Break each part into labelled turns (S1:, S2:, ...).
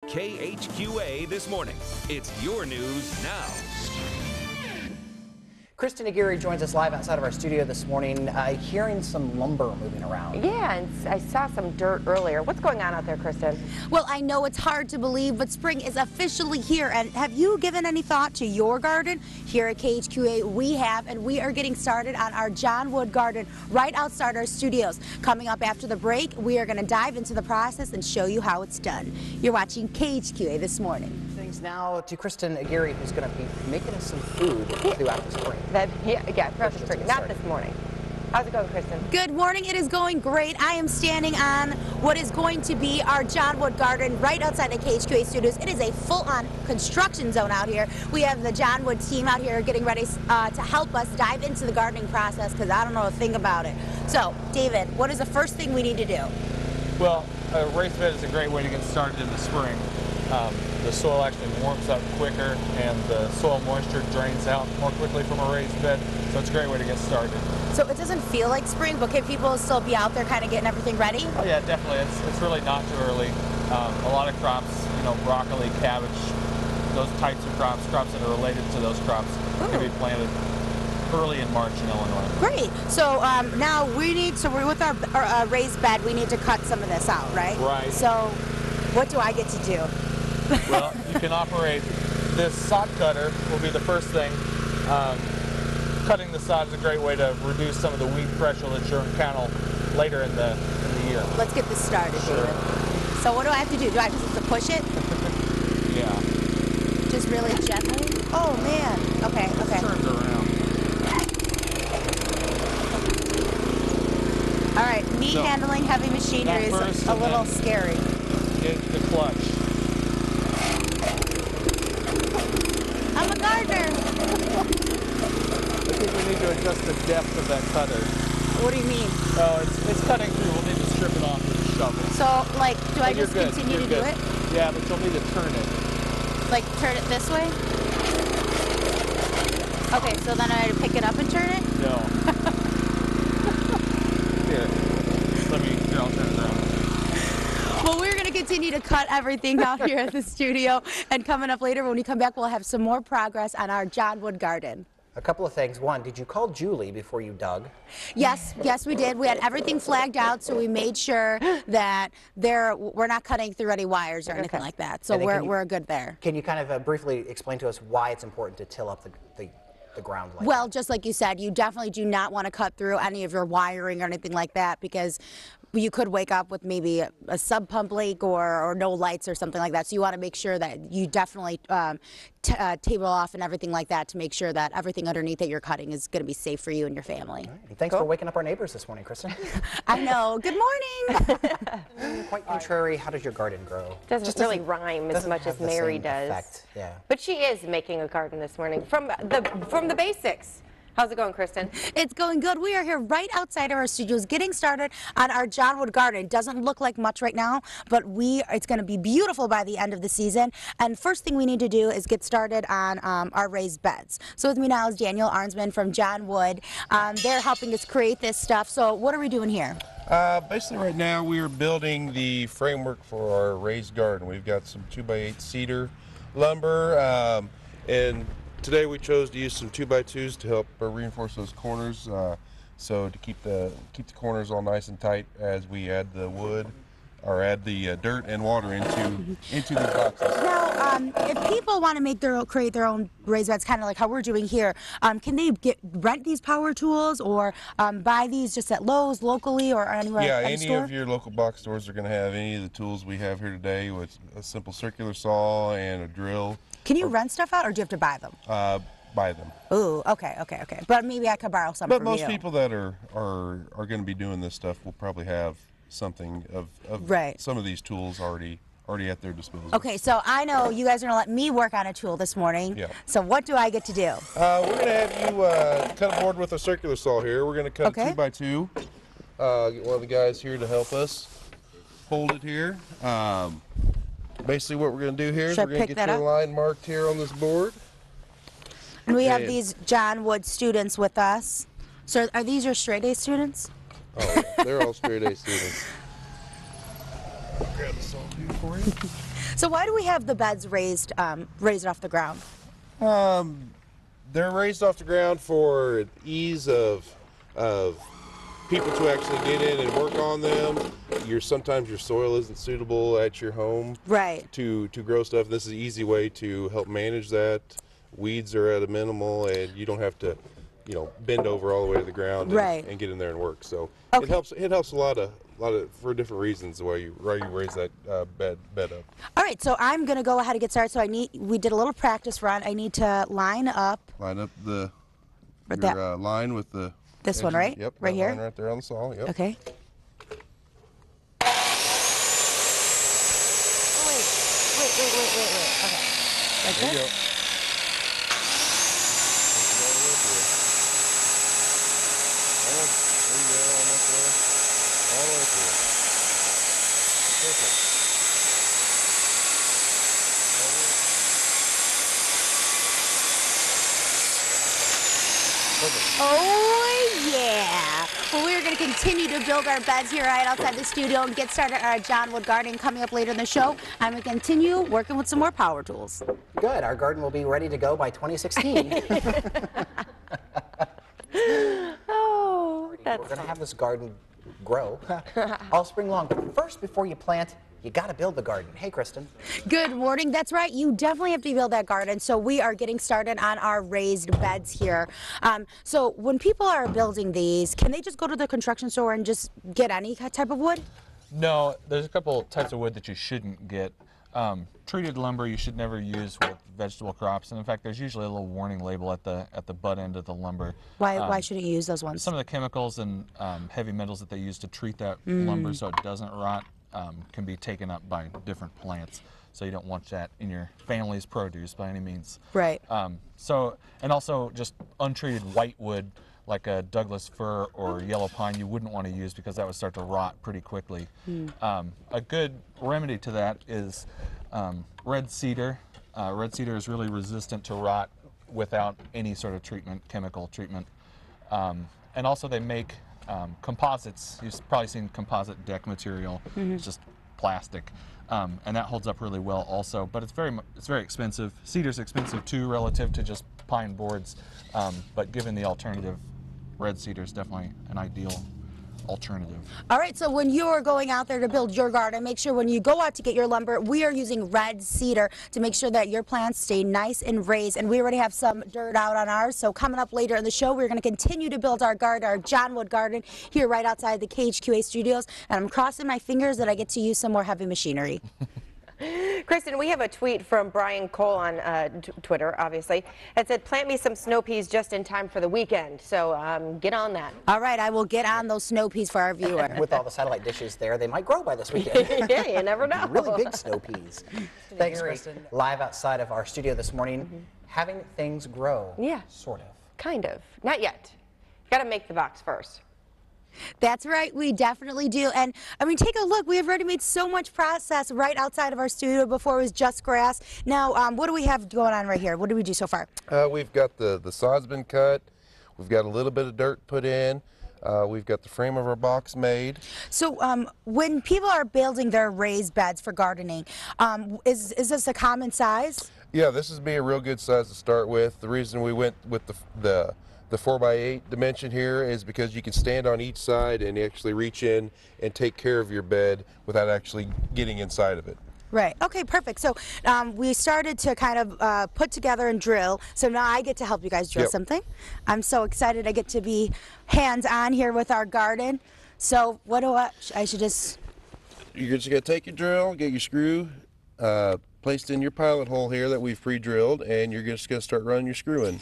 S1: KHQA This Morning. It's your news now.
S2: Kristen Aguirre joins us live outside of our studio this morning, hearing some lumber moving around.
S3: Yeah, and I saw some dirt earlier. What's going on out there, Kristen?
S4: Well, I know it's hard to believe, but spring is officially here. And have you given any thought to your garden? Here at KHQA, we have, and we are getting started on our John Wood garden right outside our studios. Coming up after the break, we are going to dive into the process and show you how it's done. You're watching KHQA This Morning.
S2: Things now to Kristen Aguirre, who's going to be making us some food throughout the spring.
S3: Yeah, throughout the spring, not this morning. How's it going, Kristen?
S4: Good morning. It is going great. I am standing on what is going to be our John Wood garden right outside the KHQA studios. It is a full-on construction zone out here. We have the John Wood team out here getting ready to help us dive into the gardening process because I don't know a thing about it. So, David, what is the first thing we need to do?
S5: Well, a raised bed is a great way to get started in the spring. The soil actually warms up quicker and the soil moisture drains out more quickly from a raised bed, so it's a great way to get started.
S4: So it doesn't feel like spring, but can people still be out there kind of getting everything ready?
S5: Oh yeah, definitely. It's really not too early. A lot of crops, broccoli, cabbage, those types of crops that are related to those crops can be planted early in March in Illinois.
S4: Great. So now we're with our raised bed, we need to cut some of this out, right?
S5: Right.
S4: So what do I get to do?
S5: Well, you can operate this sod cutter will be the first thing. Cutting the sod is a great way to reduce some of the weed pressure that you'll encounter later in the year.
S4: Let's get this started,
S5: Sure.
S4: David. So what do I have to do? Do I just have to push it?
S5: Yeah.
S4: Just really gently? Oh man. Okay, okay.
S5: Turns around.
S4: All right, me handling heavy machinery is a little scary.
S5: Get the clutch.
S4: I'm a gardener.
S5: I think we need to adjust the depth of that cutter.
S4: What do you mean?
S5: Oh, it's cutting through. We'll need to strip it off with a shovel.
S4: So, like, do I
S5: But you're
S4: just
S5: good.
S4: continue
S5: You're
S4: to do
S5: good.
S4: it?
S5: Yeah, but you'll need to turn it.
S4: Like, turn it this way? Okay, so then I pick it up and turn it?
S5: No. Here, I'll turn it around.
S4: Well, we're going to continue to cut everything out here at the studio, and coming up later when we come back, we'll have some more progress on our John Wood garden.
S2: A couple of things. One, did you call Julie before you dug?
S4: Yes, we did. We had everything flagged out, so we made sure that we're not cutting through any wires or anything like that. So we're good there.
S2: Can you kind of briefly explain to us why it's important to till up the ground like
S4: Well, just like you said, you definitely do not want to cut through any of your wiring or anything like that, because you could wake up with maybe a sub pump leak or no lights or something like that. So you want to make sure that you definitely table off and everything like that to make sure that everything underneath that you're cutting is going to be safe for you and your family.
S2: Right. And thanks for waking up our neighbors this morning, Kristen.
S4: I know. Good morning.
S2: Quite contrary, how does your garden grow?
S3: Doesn't really rhyme as much as Mary does.
S2: Effect. Yeah.
S3: But she is making a garden this morning from the basics. How's it going, Kristen?
S4: It's going good. We are here right outside of our studios getting started on our John Wood garden. It doesn't look like much right now, but it's going to be beautiful by the end of the season. And first thing we need to do is get started on our raised beds. So with me now is Daniel Arnsman from John Wood. They're helping us create this stuff. So what are we doing here?
S6: Basically right now we are building the framework for our raised garden. We've got some 2x8 cedar lumber, and today we chose to use some 2x2s to help reinforce those corners, so to keep the corners all nice and tight as we add the wood or add the dirt and water into these boxes.
S4: Now, if people want to create their own raised beds, kind of like how we're doing here, can they rent these power tools or buy these just at Lowe's locally or anywhere?
S6: Yeah,
S4: at
S6: any of your local box stores are going to have any of the tools we have here today, with a simple circular saw and a drill.
S4: Can you rent stuff out, or do you have to buy them?
S6: Buy them.
S4: Ooh, okay. But maybe I could borrow some from you.
S6: But most people that are going to be doing this stuff will probably have something of some of these tools already at their disposal.
S4: Okay, so I know you guys are going to let me work on a tool this morning.
S6: Yeah.
S4: So what do I get to do?
S6: We're going to have you cut a board with a circular saw here. We're going to cut a 2x2. Get one of the guys here to help us hold it here. Basically what we're going to do here is we're going to get your line marked here on this board.
S4: And we have these John Wood students with us. So are these your straight A students?
S6: Oh, they're all straight A students. I'll grab the saw here for you.
S4: So why do we have the beds raised off the ground?
S6: They're raised off the ground for ease of people to actually get in and work on them. Sometimes your soil isn't suitable at your home,
S4: Right.
S6: to grow stuff. This is an easy way to help manage that. Weeds are at a minimal, and you don't have to, bend over all the way to the ground and get in there and work. So
S4: Okay.
S6: it helps a lot of for different reasons why you raise that bed up.
S4: All right, so I'm gonna go ahead and get started. So we did a little practice run. I need to line up
S6: Your line with the
S4: this one, right?
S6: Yep,
S4: right here.
S6: Line right there on the saw. Yep.
S4: Okay. Oh, wait. Okay. Like
S6: There you go.
S4: this?
S6: All the way through. Perfect.
S4: Oh, yeah. Well, we're going to continue to build our beds here right outside the studio and get started our John Wood garden coming up later in the show. I'm going to continue working with some more power tools.
S2: Good. Our garden will be ready to go by 2016.
S3: Oh, that's
S2: We're going to have this garden grow all spring long. But first, before you plant, you got to build the garden. Hey, Kristen.
S4: Good morning. That's right. You definitely have to build that garden. So we are getting started on our raised beds here. So when people are building these, can they just go to the construction store and just get any type of wood?
S5: No, there's a couple types of wood that you shouldn't get. Treated lumber you should never use with vegetable crops, and in fact there's usually a little warning label at the butt end of the lumber.
S4: Why shouldn't you use those ones?
S5: Some of the chemicals and heavy metals that they use to treat that lumber so it doesn't rot can be taken up by different plants, so you don't want that in your family's produce by any means.
S4: Right.
S5: And also just untreated white wood like a Douglas fir or yellow pine you wouldn't want to use because that would start to rot pretty quickly. A good remedy to that is red cedar. Red cedar is really resistant to rot without any sort of chemical treatment. And also they make composites. You've probably seen composite deck material. It's just plastic. And that holds up really well also, but it's very expensive. Cedar's expensive too relative to just pine boards, but given the alternative, red cedar is definitely an ideal alternative.
S4: All right, so when you are going out there to build your garden, make sure when you go out to get your lumber, we are using red cedar to make sure that your plants stay nice and raised. And we already have some dirt out on ours, so coming up later in the show, we're going to continue to build our garden, our John Wood garden, here right outside the KHQA studios. And I'm crossing my fingers that I get to use some more heavy machinery.
S3: Kristen, we have a tweet from Brian Cole on Twitter, obviously. It said, plant me some snow peas just in time for the weekend. So get on that.
S4: All right, I will get on those snow peas for our viewer.
S2: With all the satellite dishes there, they might grow by this weekend.
S3: Yeah, you never know.
S2: Really big snow peas. Thanks, Kristen. Live outside of our studio this morning, having things grow.
S3: Yeah.
S2: Sort of.
S3: Kind of. Not yet. Got to make the box first.
S4: That's right, we definitely do. And I mean, take a look. We have already made so much process right outside of our studio. Before it was just grass. Now, what do we have going on right here? What did we do so far?
S6: We've got the sod's been cut. We've got a little bit of dirt put in. We've got the frame of our box made.
S4: So when people are building their raised beds for gardening, is this a common size?
S6: Yeah, this would be a real good size to start with. The reason we went with the 4x8 dimension here is because you can stand on each side and actually reach in and take care of your bed without actually getting inside of it.
S4: Right. Okay, perfect. So we started to kind of put together and drill. So now I get to help you guys drill something. I'm so excited I get to be hands-on here with our garden. So what do I should just...
S6: You're just going to take your drill, get your screw placed in your pilot hole here that we've pre-drilled, and you're just going to start running your screw in.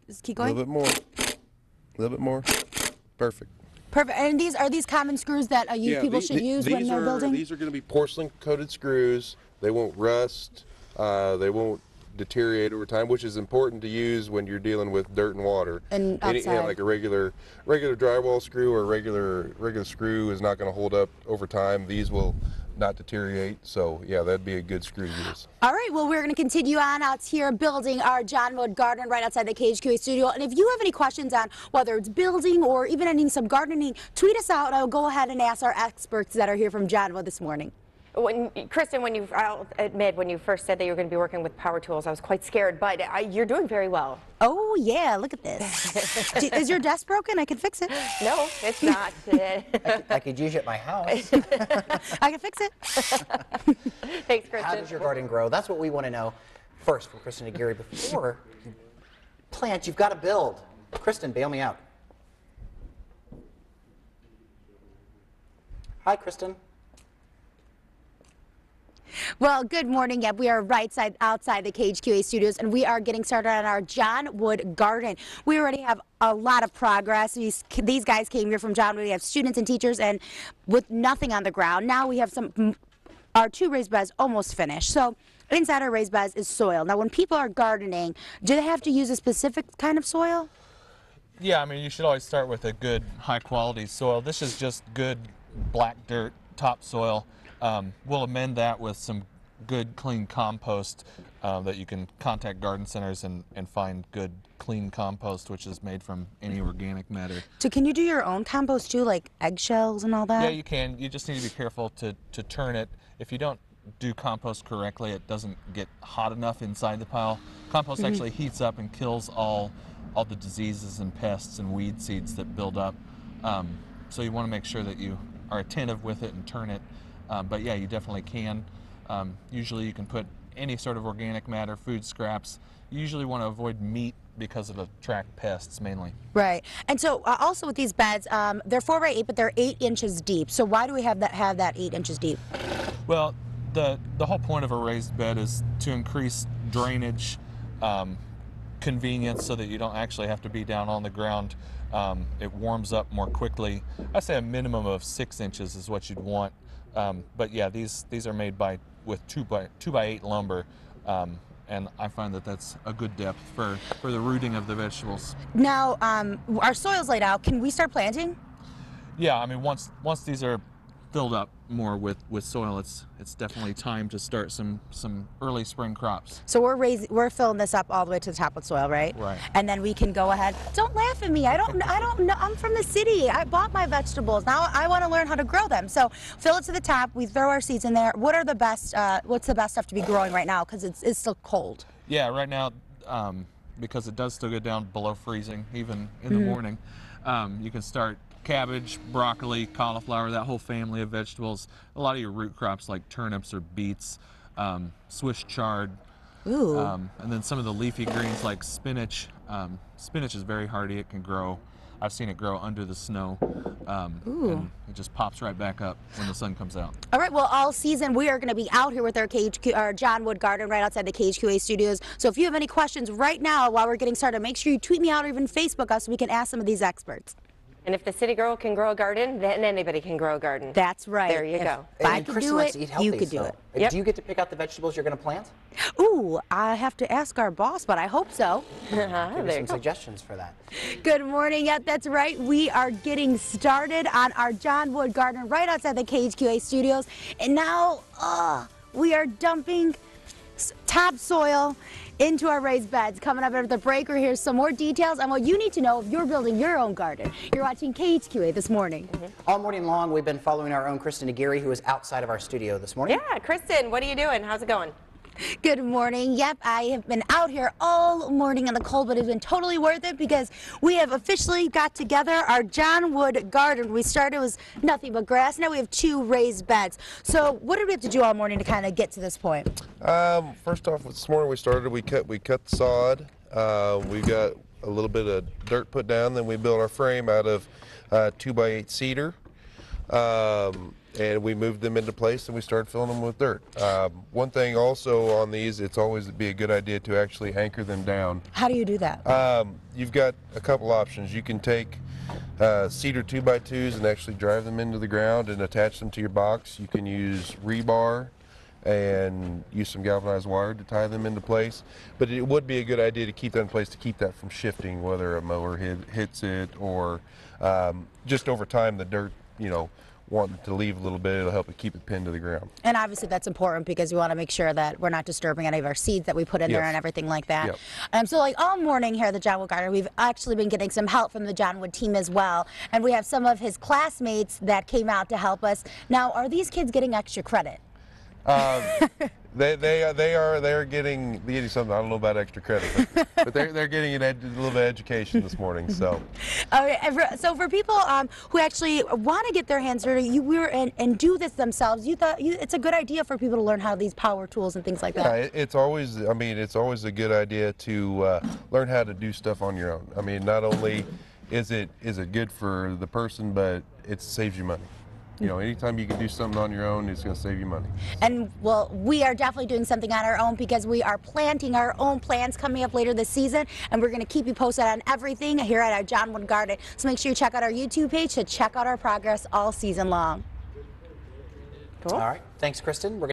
S4: Just keep going.
S6: A little bit more. A little bit more. Perfect.
S4: Perfect. And are these common screws that people should use when they're building?
S6: These are going to be porcelain coated screws. They won't rust. They won't deteriorate over time, which is important to use when you're dealing with dirt and water.
S4: And outside.
S6: Like a regular drywall screw or regular screw is not going to hold up over time. These will not deteriorate. So yeah, that'd be a good screw to use.
S4: All right, well, we're going to continue on out here building our John Wood garden right outside the KHQA studio. And if you have any questions on whether it's building or even needing some gardening, tweet us out and I'll go ahead and ask our experts that are here from John Wood this morning.
S3: Kristen, I'll admit, when you first said that you were going to be working with power tools, I was quite scared, but you're doing very well.
S4: Oh, yeah, look at this. Is your desk broken? I can fix it.
S3: No, it's not.
S2: I could use it at my house.
S4: I can fix it.
S3: Thanks, Kristen.
S2: How does your garden grow? That's what we want to know. First, from Kristen Aguirre, before you plant, you've got to build. Kristen, bail me out. Hi, Kristen.
S4: Well, good morning. Yep, we are outside the KHQA studios, and we are getting started on our John Wood garden. We already have a lot of progress. These guys came here from John Wood. We have students and teachers, and with nothing on the ground. Now we have our 2 raised beds almost finished. So inside our raised beds is soil. Now, when people are gardening, do they have to use a specific kind of soil?
S5: Yeah, I mean, you should always start with a good, high-quality soil. This is just good black dirt topsoil. We'll amend that with some good, clean compost that you can contact garden centers and find good, clean compost, which is made from any organic matter.
S4: So can you do your own compost too, like eggshells and all that?
S5: Yeah, you can. You just need to be careful to turn it. If you don't do compost correctly, it doesn't get hot enough inside the pile. Compost actually heats up and kills all the diseases and pests and weed seeds that build up. So you want to make sure that you are attentive with it and turn it. But yeah, you definitely can. Usually you can put any sort of organic matter, food scraps. You usually want to avoid meat because of attract pests mainly.
S4: Right. And so also with these beds, they're 4 by 8, but they're 8 inches deep. So why do we have that 8 inches deep?
S5: Well, the whole point of a raised bed is to increase drainage, convenience, so that you don't actually have to be down on the ground. It warms up more quickly. I say a minimum of 6 inches is what you'd want. But yeah, these are made with 2 by 8 lumber, and I find that that's a good depth for the rooting of the vegetables.
S4: Now, our soil's laid out. Can we start planting?
S5: Yeah, I mean, once these are filled up more with soil, it's definitely time to start some early spring crops.
S4: So we're filling this up all the way to the top with soil, right?
S5: Right.
S4: And then we can go ahead. Don't laugh at me. I don't know. I'm from the city. I bought my vegetables. Now I want to learn how to grow them. So fill it to the top. We throw our seeds in there. What are the best? What's the best stuff to be growing right now? Because it's still cold.
S5: Yeah, right now, because it does still get down below freezing, even in the morning. You can start cabbage, broccoli, cauliflower, that whole family of vegetables. A lot of your root crops like turnips or beets, Swiss chard.
S4: Ooh.
S5: And then some of the leafy greens like spinach. Spinach is very hardy. It can grow. I've seen it grow under the snow. And it just pops right back up when the sun comes out.
S4: All right, well, all season we are going to be out here with our John Wood garden right outside the KHQA studios. So if you have any questions right now while we're getting started, make sure you tweet me out or even Facebook us so we can ask some of these experts.
S3: And if the city girl can grow a garden, then anybody can grow a garden.
S4: That's right.
S3: There you go.
S4: If I can
S2: Kristen
S4: do
S2: likes
S4: it,
S2: to eat healthy,
S4: you could do
S2: so
S4: it.
S3: Yep.
S2: Do you get to pick out the vegetables you're going to plant?
S4: Ooh, I have to ask our boss, but I hope so.
S2: Give me
S3: There you
S2: some
S3: go.
S2: suggestions for that.
S4: Good morning. Yep, that's right. We are getting started on our John Wood garden right outside the KHQA studios. And now we are dumping topsoil into our raised beds. Coming up after the break, we'll hear some more details on what you need to know if you're building your own garden. You're watching KHQA this morning.
S2: All morning long, we've been following our own Kristen Aguirre, who is outside of our studio this morning.
S3: Yeah, Kristen, what are you doing? How's it going?
S4: Good morning. Yep, I have been out here all morning in the cold, but it's been totally worth it because we have officially got together our John Wood garden. We started, it was nothing but grass. Now we have 2 raised beds. So what did we have to do all morning to kind of get to this point?
S6: First off, this morning we cut the sod. We got a little bit of dirt put down. Then we built our frame out of 2 by 8 cedar. And we moved them into place and we started filling them with dirt. One thing also on these, it's always be a good idea to actually anchor them down.
S4: How do you do that?
S6: You've got a couple options. You can take cedar 2x2s and actually drive them into the ground and attach them to your box. You can use rebar and use some galvanized wire to tie them into place. But it would be a good idea to keep that in place to keep that from shifting, whether a mower hits it or just over time the dirt, wanting to leave a little bit, it'll help it keep it pinned to the ground.
S4: And obviously that's important because we want to make sure that we're not disturbing any of our seeds that we put in there
S6: Yes.
S4: and everything like that.
S6: Yep.
S4: So like all morning here at the John Wood Garden, we've actually been getting some help from the John Wood team as well. And we have some of his classmates that came out to help us. Now, are these kids getting extra credit?
S6: They're getting something. I don't know about extra credit, but they're getting a little bit of education this morning. So,
S4: So for people who actually want to get their hands dirty, and do this themselves, you thought it's a good idea for people to learn how these power tools and things like that.
S6: yeah, it's always a good idea to learn how to do stuff on your own. I mean, not only is it good for the person, but it saves you money. You know, anytime you can do something on your own, it's going to save you money.
S4: And well, we are definitely doing something on our own because we are planting our own plants coming up later this season, and we're going to keep you posted on everything here at our John Wood Garden. So make sure you check out our YouTube page to check out our progress all season long.
S2: All right. Thanks, Kristen.